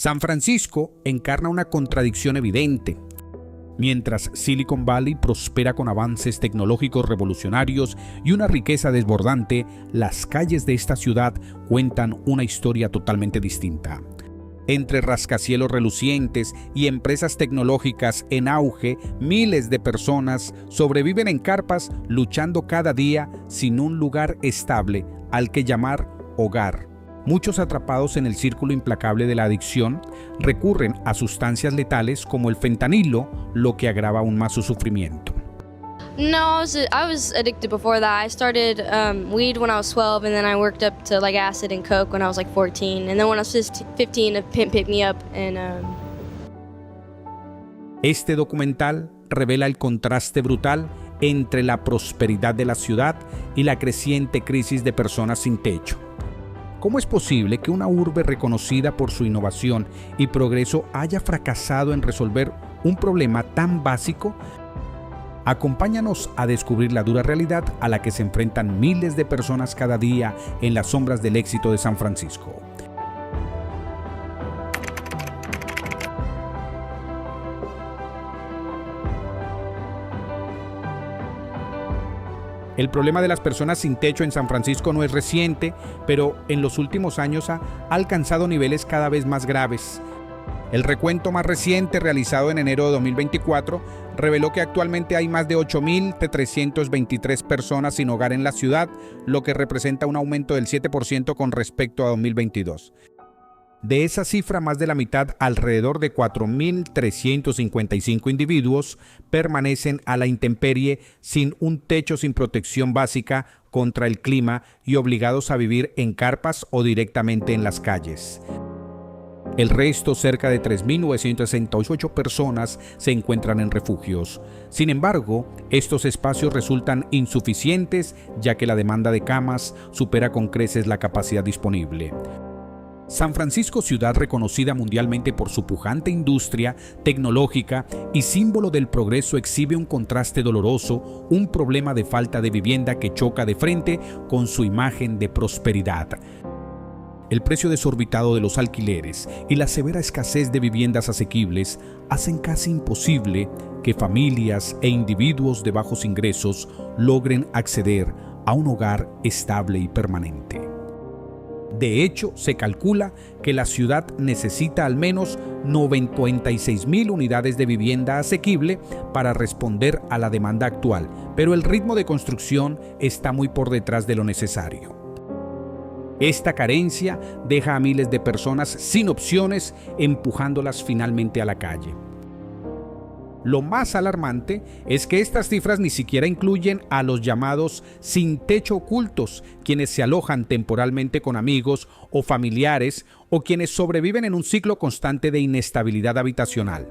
San Francisco encarna una contradicción evidente. Mientras Silicon Valley prospera con avances tecnológicos revolucionarios y una riqueza desbordante, las calles de esta ciudad cuentan una historia totalmente distinta. Entre rascacielos relucientes y empresas tecnológicas en auge, miles de personas sobreviven en carpas luchando cada día sin un lugar estable al que llamar hogar. Muchos atrapados en el círculo implacable de la adicción recurren a sustancias letales como el fentanilo, lo que agrava aún más su sufrimiento. No, I was addicted before that. I started weed when I was 12, and then I worked up to like acid and coke when I was like 14. And then when I was 15, a pimp picked me up. Este documental revela el contraste brutal entre la prosperidad de la ciudad y la creciente crisis de personas sin techo. ¿Cómo es posible que una urbe reconocida por su innovación y progreso haya fracasado en resolver un problema tan básico? Acompáñanos a descubrir la dura realidad a la que se enfrentan miles de personas cada día en las sombras del éxito de San Francisco. El problema de las personas sin techo en San Francisco no es reciente, pero en los últimos años ha alcanzado niveles cada vez más graves. El recuento más reciente, realizado en enero de 2024, reveló que actualmente hay más de 8.323 personas sin hogar en la ciudad, lo que representa un aumento del 7% con respecto a 2022. De esa cifra, más de la mitad, alrededor de 4.355 individuos, permanecen a la intemperie sin un techo, sin protección básica contra el clima y obligados a vivir en carpas o directamente en las calles. El resto, cerca de 3.968 personas, se encuentran en refugios. Sin embargo, estos espacios resultan insuficientes, ya que la demanda de camas supera con creces la capacidad disponible. San Francisco, ciudad reconocida mundialmente por su pujante industria tecnológica y símbolo del progreso, exhibe un contraste doloroso, un problema de falta de vivienda que choca de frente con su imagen de prosperidad. El precio desorbitado de los alquileres y la severa escasez de viviendas asequibles hacen casi imposible que familias e individuos de bajos ingresos logren acceder a un hogar estable y permanente. De hecho, se calcula que la ciudad necesita al menos 96.000 unidades de vivienda asequible para responder a la demanda actual, pero el ritmo de construcción está muy por detrás de lo necesario. Esta carencia deja a miles de personas sin opciones, empujándolas finalmente a la calle. Lo más alarmante es que estas cifras ni siquiera incluyen a los llamados sin techo ocultos, quienes se alojan temporalmente con amigos o familiares o quienes sobreviven en un ciclo constante de inestabilidad habitacional.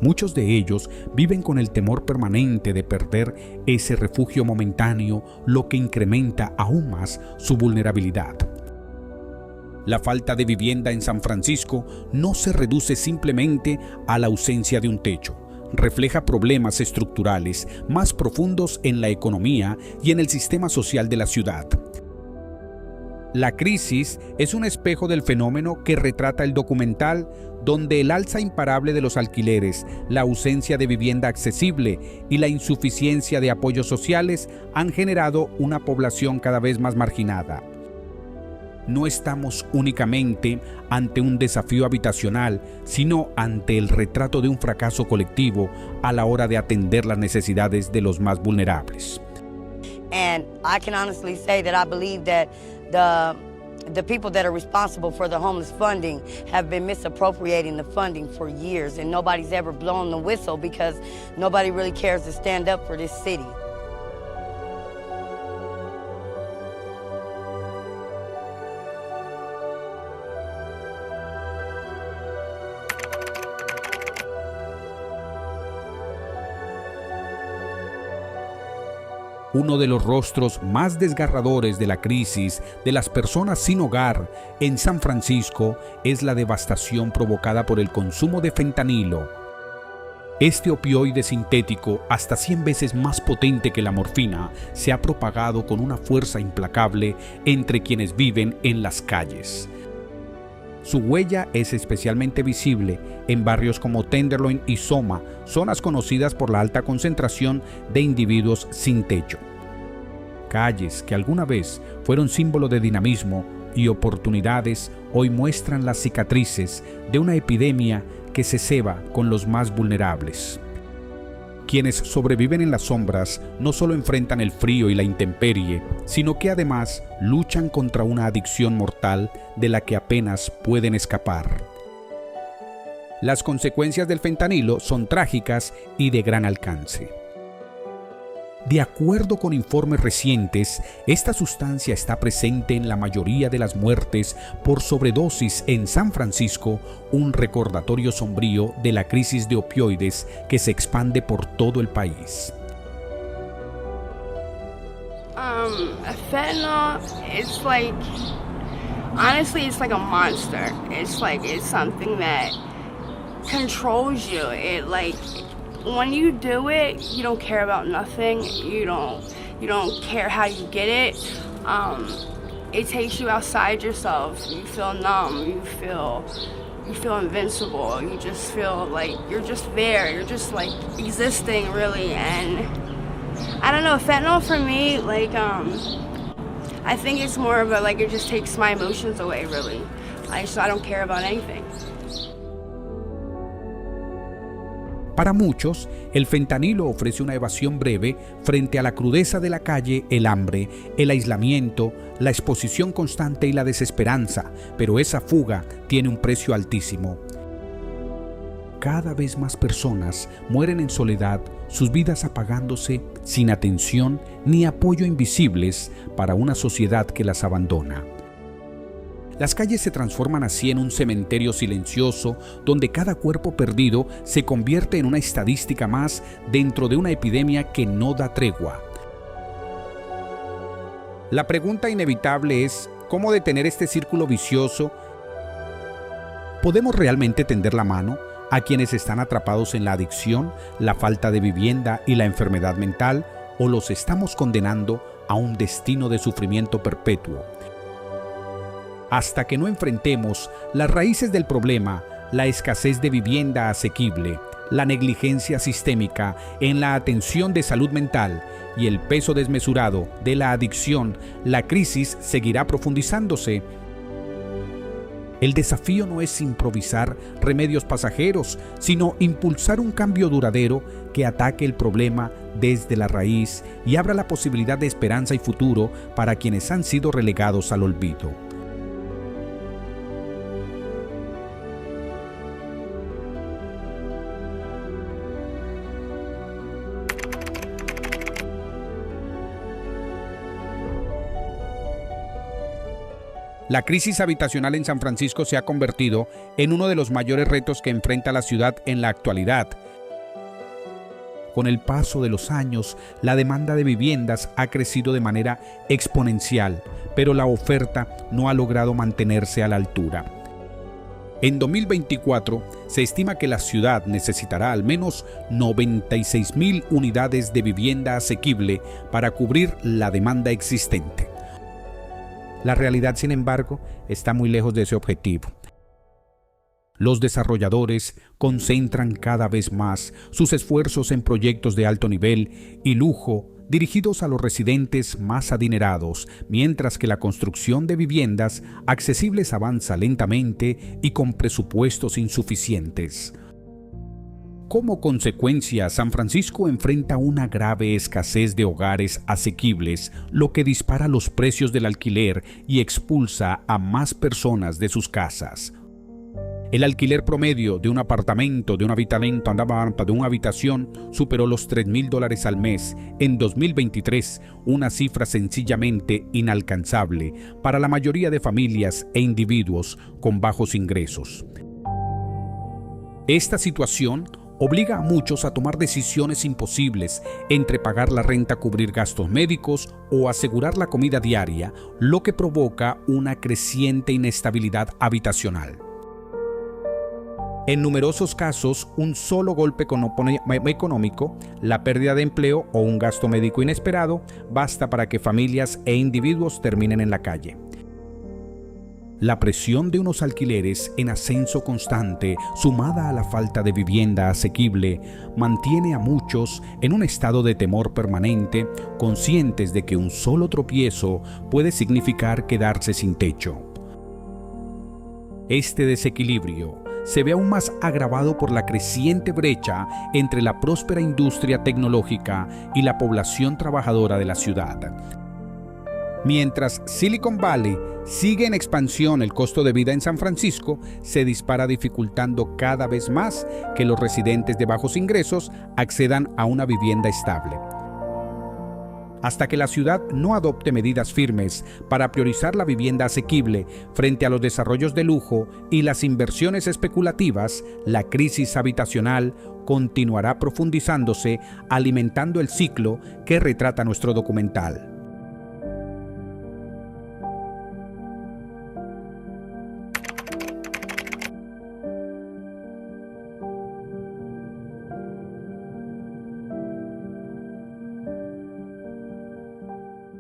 Muchos de ellos viven con el temor permanente de perder ese refugio momentáneo, lo que incrementa aún más su vulnerabilidad. La falta de vivienda en San Francisco no se reduce simplemente a la ausencia de un techo. Refleja problemas estructurales más profundos en la economía y en el sistema social de la ciudad. La crisis es un espejo del fenómeno que retrata el documental, donde el alza imparable de los alquileres, la ausencia de vivienda accesible y la insuficiencia de apoyos sociales han generado una población cada vez más marginada. No estamos únicamente ante un desafío habitacional, sino ante el retrato de un fracaso colectivo a la hora de atender las necesidades de los más vulnerables. And I can honestly say that I believe that the people that are responsible for the homeless funding have been misappropriating the funding for years, and nobody's ever blown the whistle because nobody really cares to stand up for this city. Uno de los rostros más desgarradores de la crisis de las personas sin hogar en San Francisco es la devastación provocada por el consumo de fentanilo. Este opioide sintético, hasta 100 veces más potente que la morfina, se ha propagado con una fuerza implacable entre quienes viven en las calles. Su huella es especialmente visible en barrios como Tenderloin y Soma, zonas conocidas por la alta concentración de individuos sin techo. Calles que alguna vez fueron símbolo de dinamismo y oportunidades, hoy muestran las cicatrices de una epidemia que se ceba con los más vulnerables. Quienes sobreviven en las sombras no solo enfrentan el frío y la intemperie, sino que además luchan contra una adicción mortal de la que apenas pueden escapar. Las consecuencias del fentanilo son trágicas y de gran alcance. De acuerdo con informes recientes, esta sustancia está presente en la mayoría de las muertes por sobredosis en San Francisco, un recordatorio sombrío de la crisis de opioides que se expande por todo el país. Fentanyl, it's like, honestly, it's like a monster. It's something that controls you. When you do it, you don't care about nothing. You don't care how you get it. It takes you outside yourself. You feel numb. You feel invincible. You just feel like you're just there. You're just like existing, really. And I don't know, fentanyl for me, I think it's more of it just takes my emotions away, really. So I don't care about anything. Para muchos, el fentanilo ofrece una evasión breve frente a la crudeza de la calle, el hambre, el aislamiento, la exposición constante y la desesperanza, pero esa fuga tiene un precio altísimo. Cada vez más personas mueren en soledad, sus vidas apagándose sin atención ni apoyo, invisibles para una sociedad que las abandona. Las calles se transforman así en un cementerio silencioso donde cada cuerpo perdido se convierte en una estadística más dentro de una epidemia que no da tregua. La pregunta inevitable es, ¿cómo detener este círculo vicioso? ¿Podemos realmente tender la mano a quienes están atrapados en la adicción, la falta de vivienda y la enfermedad mental, o los estamos condenando a un destino de sufrimiento perpetuo? Hasta que no enfrentemos las raíces del problema, la escasez de vivienda asequible, la negligencia sistémica en la atención de salud mental y el peso desmesurado de la adicción, la crisis seguirá profundizándose. El desafío no es improvisar remedios pasajeros, sino impulsar un cambio duradero que ataque el problema desde la raíz y abra la posibilidad de esperanza y futuro para quienes han sido relegados al olvido. La crisis habitacional en San Francisco se ha convertido en uno de los mayores retos que enfrenta la ciudad en la actualidad. Con el paso de los años, la demanda de viviendas ha crecido de manera exponencial, pero la oferta no ha logrado mantenerse a la altura. En 2024, se estima que la ciudad necesitará al menos 96,000 unidades de vivienda asequible para cubrir la demanda existente. La realidad, sin embargo, está muy lejos de ese objetivo. Los desarrolladores concentran cada vez más sus esfuerzos en proyectos de alto nivel y lujo dirigidos a los residentes más adinerados, mientras que la construcción de viviendas accesibles avanza lentamente y con presupuestos insuficientes. Como consecuencia, San Francisco enfrenta una grave escasez de hogares asequibles, lo que dispara los precios del alquiler y expulsa a más personas de sus casas. El alquiler promedio de un apartamento, de una habitación, superó los $3,000 al mes en 2023, una cifra sencillamente inalcanzable para la mayoría de familias e individuos con bajos ingresos. Esta situación obliga a muchos a tomar decisiones imposibles entre pagar la renta, cubrir gastos médicos o asegurar la comida diaria, lo que provoca una creciente inestabilidad habitacional. En numerosos casos, un solo golpe económico, la pérdida de empleo o un gasto médico inesperado, basta para que familias e individuos terminen en la calle. La presión de unos alquileres en ascenso constante, sumada a la falta de vivienda asequible, mantiene a muchos en un estado de temor permanente, conscientes de que un solo tropiezo puede significar quedarse sin techo. Este desequilibrio se ve aún más agravado por la creciente brecha entre la próspera industria tecnológica y la población trabajadora de la ciudad. Mientras Silicon Valley sigue en expansión, el costo de vida en San Francisco se dispara, dificultando cada vez más que los residentes de bajos ingresos accedan a una vivienda estable. Hasta que la ciudad no adopte medidas firmes para priorizar la vivienda asequible frente a los desarrollos de lujo y las inversiones especulativas, la crisis habitacional continuará profundizándose, alimentando el ciclo que retrata nuestro documental.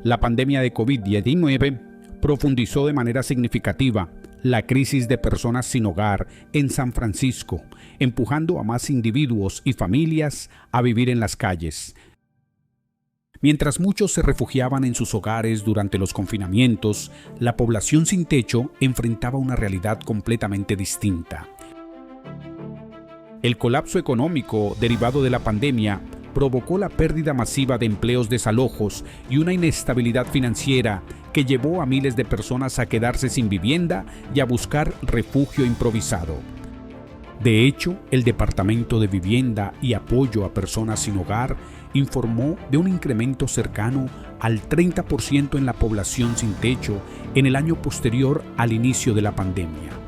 La pandemia de COVID-19 profundizó de manera significativa la crisis de personas sin hogar en San Francisco, empujando a más individuos y familias a vivir en las calles. Mientras muchos se refugiaban en sus hogares durante los confinamientos, la población sin techo enfrentaba una realidad completamente distinta. El colapso económico derivado de la pandemia provocó la pérdida masiva de empleos, desalojos y una inestabilidad financiera que llevó a miles de personas a quedarse sin vivienda y a buscar refugio improvisado. De hecho, el Departamento de Vivienda y Apoyo a Personas sin Hogar informó de un incremento cercano al 30% en la población sin techo en el año posterior al inicio de la pandemia.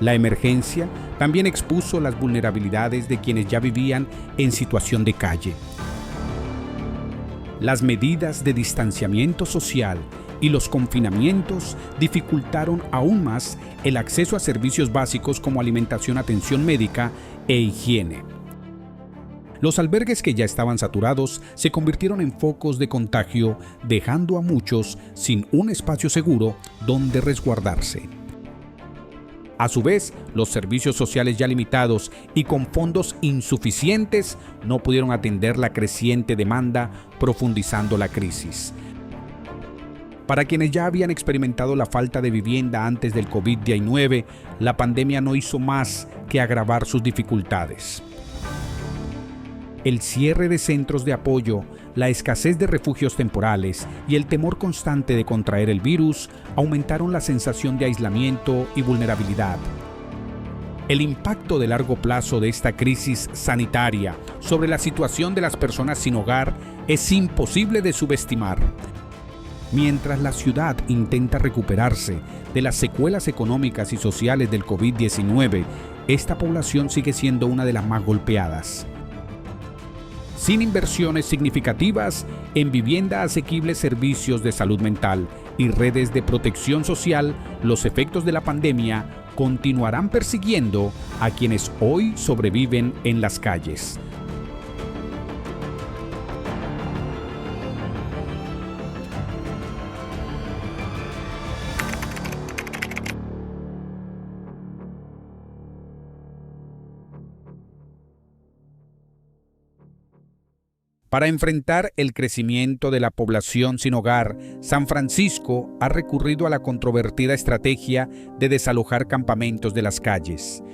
La emergencia también expuso las vulnerabilidades de quienes ya vivían en situación de calle. Las medidas de distanciamiento social y los confinamientos dificultaron aún más el acceso a servicios básicos como alimentación, atención médica e higiene. Los albergues que ya estaban saturados se convirtieron en focos de contagio, dejando a muchos sin un espacio seguro donde resguardarse. A su vez, los servicios sociales ya limitados y con fondos insuficientes no pudieron atender la creciente demanda, profundizando la crisis. Para quienes ya habían experimentado la falta de vivienda antes del COVID-19, la pandemia no hizo más que agravar sus dificultades. El cierre de centros de apoyo, la escasez de refugios temporales y el temor constante de contraer el virus aumentaron la sensación de aislamiento y vulnerabilidad. El impacto de largo plazo de esta crisis sanitaria sobre la situación de las personas sin hogar es imposible de subestimar. Mientras la ciudad intenta recuperarse de las secuelas económicas y sociales del COVID-19, esta población sigue siendo una de las más golpeadas. Sin inversiones significativas en vivienda asequible, servicios de salud mental y redes de protección social, los efectos de la pandemia continuarán persiguiendo a quienes hoy sobreviven en las calles. Para enfrentar el crecimiento de la población sin hogar, San Francisco ha recurrido a la controvertida estrategia de desalojar campamentos de las calles.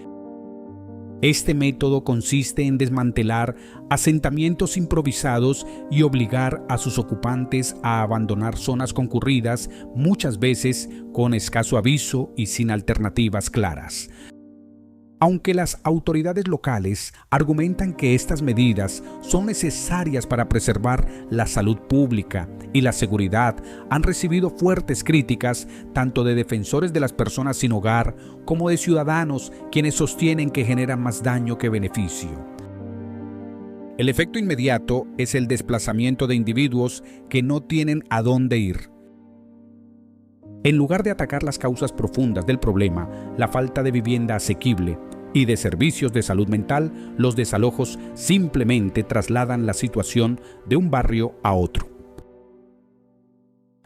Este método consiste en desmantelar asentamientos improvisados y obligar a sus ocupantes a abandonar zonas concurridas, muchas veces con escaso aviso y sin alternativas claras. Aunque las autoridades locales argumentan que estas medidas son necesarias para preservar la salud pública y la seguridad, han recibido fuertes críticas tanto de defensores de las personas sin hogar como de ciudadanos quienes sostienen que generan más daño que beneficio. El efecto inmediato es el desplazamiento de individuos que no tienen a dónde ir. En lugar de atacar las causas profundas del problema, la falta de vivienda asequible y de servicios de salud mental, los desalojos simplemente trasladan la situación de un barrio a otro.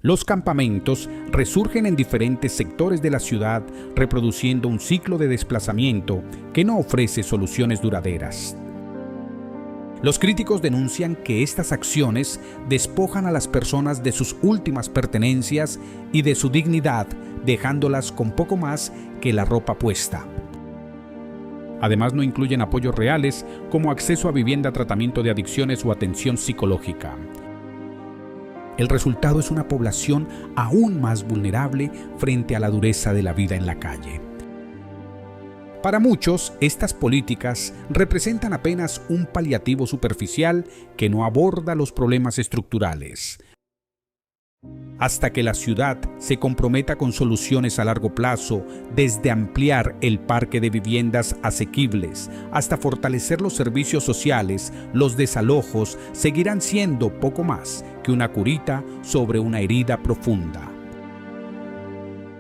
Los campamentos resurgen en diferentes sectores de la ciudad, reproduciendo un ciclo de desplazamiento que no ofrece soluciones duraderas. Los críticos denuncian que estas acciones despojan a las personas de sus últimas pertenencias y de su dignidad, dejándolas con poco más que la ropa puesta. Además, no incluyen apoyos reales como acceso a vivienda, tratamiento de adicciones o atención psicológica. El resultado es una población aún más vulnerable frente a la dureza de la vida en la calle. Para muchos, estas políticas representan apenas un paliativo superficial que no aborda los problemas estructurales. Hasta que la ciudad se comprometa con soluciones a largo plazo, desde ampliar el parque de viviendas asequibles hasta fortalecer los servicios sociales, los desalojos seguirán siendo poco más que una curita sobre una herida profunda.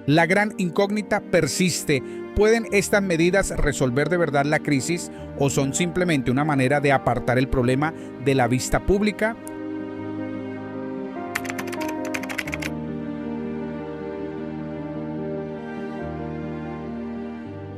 La gran incógnita persiste. ¿Pueden estas medidas resolver de verdad la crisis o son simplemente una manera de apartar el problema de la vista pública?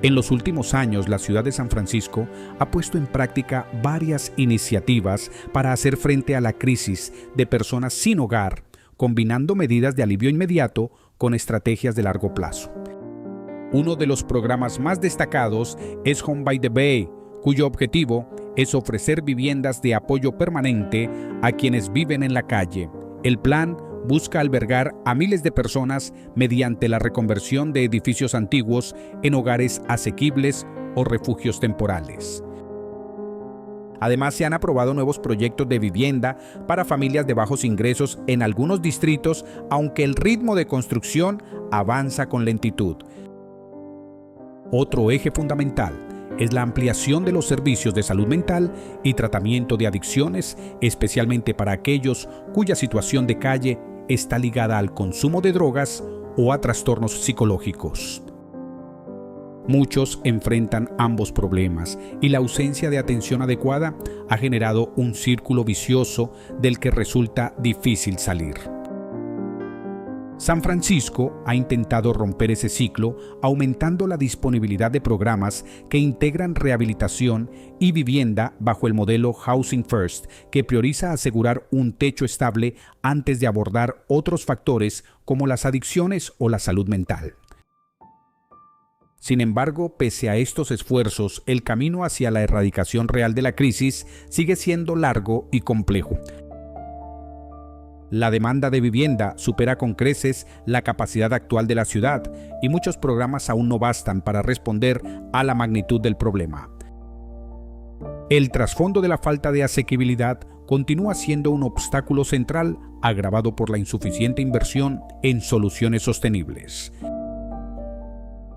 En los últimos años, la ciudad de San Francisco ha puesto en práctica varias iniciativas para hacer frente a la crisis de personas sin hogar, combinando medidas de alivio inmediato con estrategias de largo plazo. Uno de los programas más destacados es Home by the Bay, cuyo objetivo es ofrecer viviendas de apoyo permanente a quienes viven en la calle. El plan busca albergar a miles de personas mediante la reconversión de edificios antiguos en hogares asequibles o refugios temporales. Además, se han aprobado nuevos proyectos de vivienda para familias de bajos ingresos en algunos distritos, aunque el ritmo de construcción avanza con lentitud. Otro eje fundamental es la ampliación de los servicios de salud mental y tratamiento de adicciones, especialmente para aquellos cuya situación de calle está ligada al consumo de drogas o a trastornos psicológicos. Muchos enfrentan ambos problemas y la ausencia de atención adecuada ha generado un círculo vicioso del que resulta difícil salir. San Francisco ha intentado romper ese ciclo aumentando la disponibilidad de programas que integran rehabilitación y vivienda bajo el modelo Housing First, que prioriza asegurar un techo estable antes de abordar otros factores como las adicciones o la salud mental. Sin embargo, pese a estos esfuerzos, el camino hacia la erradicación real de la crisis sigue siendo largo y complejo. La demanda de vivienda supera con creces la capacidad actual de la ciudad y muchos programas aún no bastan para responder a la magnitud del problema. El trasfondo de la falta de asequibilidad continúa siendo un obstáculo central, agravado por la insuficiente inversión en soluciones sostenibles.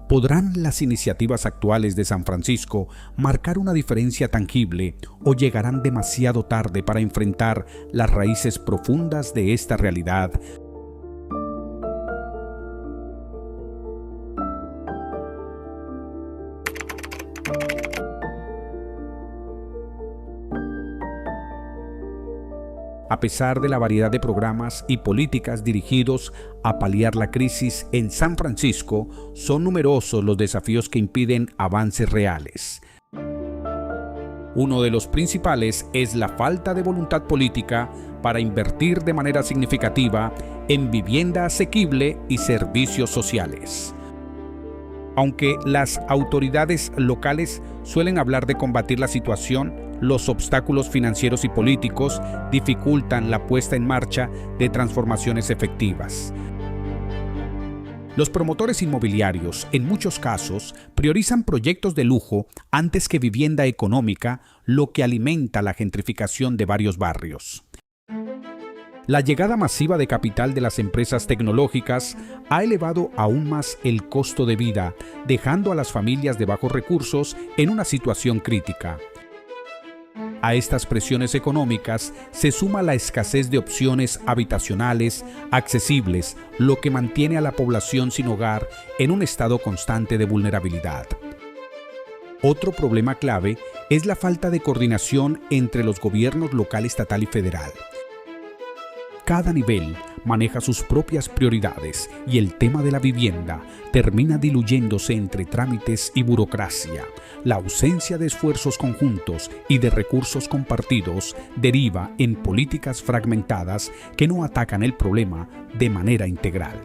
¿Podrán las iniciativas actuales de San Francisco marcar una diferencia tangible o llegarán demasiado tarde para enfrentar las raíces profundas de esta realidad? A pesar de la variedad de programas y políticas dirigidos a paliar la crisis en San Francisco, son numerosos los desafíos que impiden avances reales. Uno de los principales es la falta de voluntad política para invertir de manera significativa en vivienda asequible y servicios sociales. Aunque las autoridades locales suelen hablar de combatir la situación, los obstáculos financieros y políticos dificultan la puesta en marcha de transformaciones efectivas. Los promotores inmobiliarios, en muchos casos, priorizan proyectos de lujo antes que vivienda económica, lo que alimenta la gentrificación de varios barrios. La llegada masiva de capital de las empresas tecnológicas ha elevado aún más el costo de vida, dejando a las familias de bajos recursos en una situación crítica. A estas presiones económicas se suma la escasez de opciones habitacionales accesibles, lo que mantiene a la población sin hogar en un estado constante de vulnerabilidad. Otro problema clave es la falta de coordinación entre los gobiernos local, estatal y federal. Cada nivel maneja sus propias prioridades y el tema de la vivienda termina diluyéndose entre trámites y burocracia. La ausencia de esfuerzos conjuntos y de recursos compartidos deriva en políticas fragmentadas que no atacan el problema de manera integral.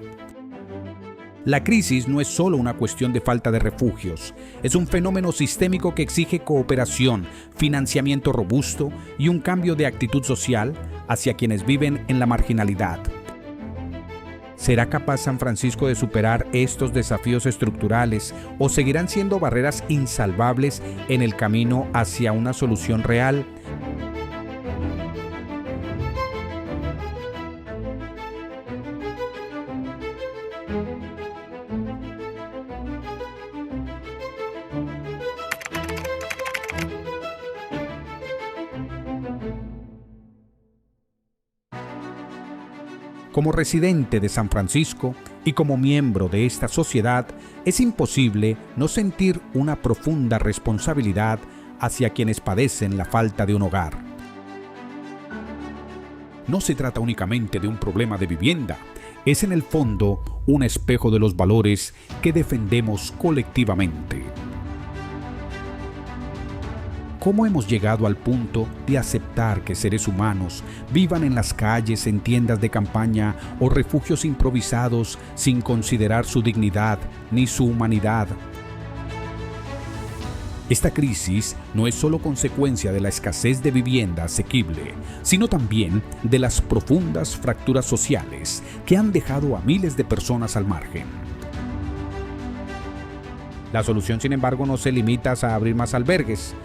La crisis no es solo una cuestión de falta de refugios, es un fenómeno sistémico que exige cooperación, financiamiento robusto y un cambio de actitud social hacia quienes viven en la marginalidad. ¿Será capaz San Francisco de superar estos desafíos estructurales o seguirán siendo barreras insalvables en el camino hacia una solución real? Como residente de San Francisco y como miembro de esta sociedad, es imposible no sentir una profunda responsabilidad hacia quienes padecen la falta de un hogar. No se trata únicamente de un problema de vivienda, es en el fondo un espejo de los valores que defendemos colectivamente. ¿Cómo hemos llegado al punto de aceptar que seres humanos vivan en las calles, en tiendas de campaña o refugios improvisados sin considerar su dignidad ni su humanidad? Esta crisis no es solo consecuencia de la escasez de vivienda asequible, sino también de las profundas fracturas sociales que han dejado a miles de personas al margen. La solución, sin embargo, no se limita a abrir más albergues.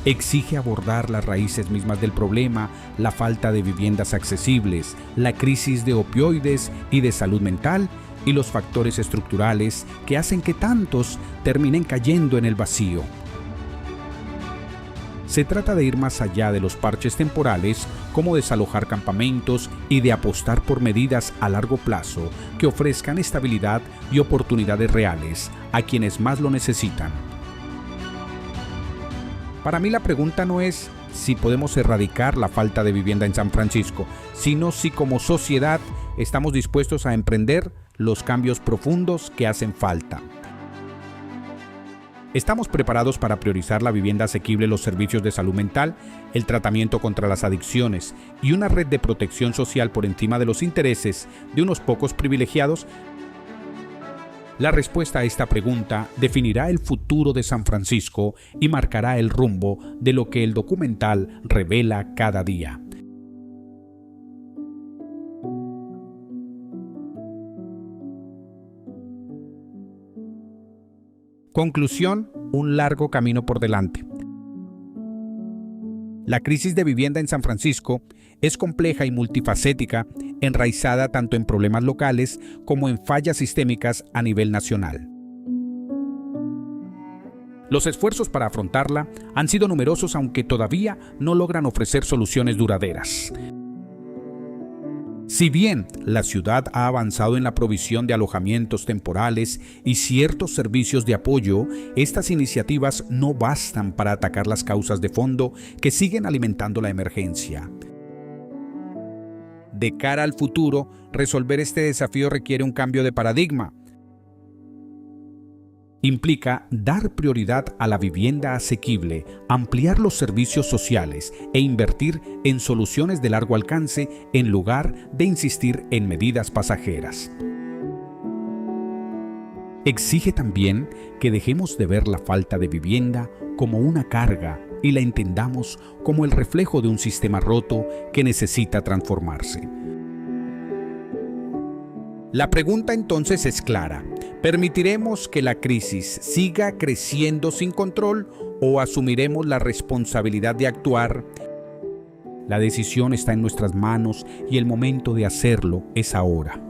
Exige abordar las raíces mismas del problema, la falta de viviendas accesibles, la crisis de opioides y de salud mental y los factores estructurales que hacen que tantos terminen cayendo en el vacío. Se trata de ir más allá de los parches temporales, como desalojar campamentos y de apostar por medidas a largo plazo que ofrezcan estabilidad y oportunidades reales a quienes más lo necesitan. Para mí la pregunta no es si podemos erradicar la falta de vivienda en San Francisco, sino si como sociedad estamos dispuestos a emprender los cambios profundos que hacen falta. ¿Estamos preparados para priorizar la vivienda asequible, los servicios de salud mental, el tratamiento contra las adicciones y una red de protección social por encima de los intereses de unos pocos privilegiados? La respuesta a esta pregunta definirá el futuro de San Francisco y marcará el rumbo de lo que el documental revela cada día. Conclusión: un largo camino por delante. La crisis de vivienda en San Francisco es compleja y multifacética, enraizada tanto en problemas locales como en fallas sistémicas a nivel nacional. Los esfuerzos para afrontarla han sido numerosos, aunque todavía no logran ofrecer soluciones duraderas. Si bien la ciudad ha avanzado en la provisión de alojamientos temporales y ciertos servicios de apoyo, estas iniciativas no bastan para atacar las causas de fondo que siguen alimentando la emergencia. De cara al futuro, resolver este desafío requiere un cambio de paradigma. Implica dar prioridad a la vivienda asequible, ampliar los servicios sociales e invertir en soluciones de largo alcance en lugar de insistir en medidas pasajeras. Exige también que dejemos de ver la falta de vivienda como una carga y la entendamos como el reflejo de un sistema roto que necesita transformarse. La pregunta entonces es clara: ¿permitiremos que la crisis siga creciendo sin control o asumiremos la responsabilidad de actuar? La decisión está en nuestras manos y el momento de hacerlo es ahora.